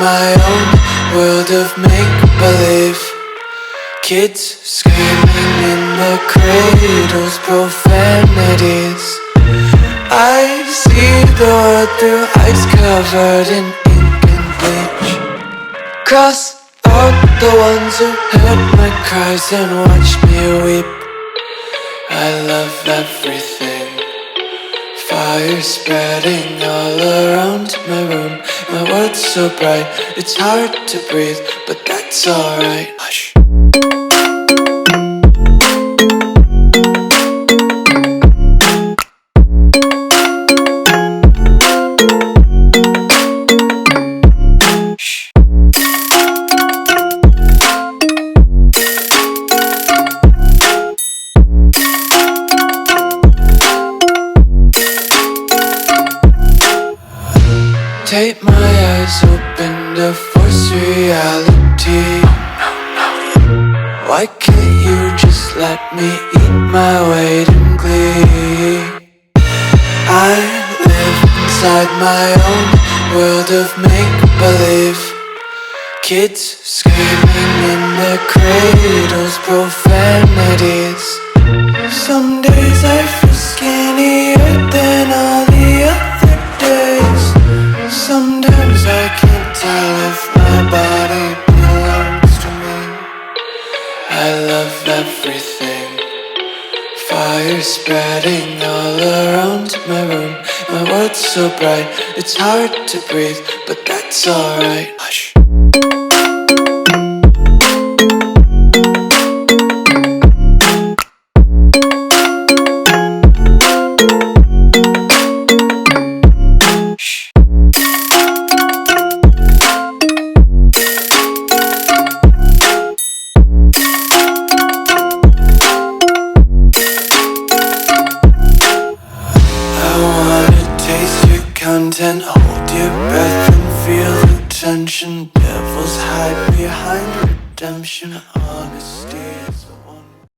my own world of make-believe. Kids screaming in the cradles, profanities. I see the world through ice covered in ink and bleach. Cross out the ones who heard my cries and watched me weep. I love everything. Fire spreading all around my room. My world's so bright, it's hard to breathe, but that's alright. Hush. Take my eyes open to force reality. Why can't you just let me eat my weight in glee? I live inside my own world of make-believe. Kids screaming in their cradles, profanities. Some days I feel skinnier than all the other days. Sometimes I can't tell if my body belongs to me. I love everything. Fire spreading all around my room. My world's so bright, it's hard to breathe, but that's alright. Hush. Content, hold your breath and feel the tension. Devils hide behind redemption, honesty.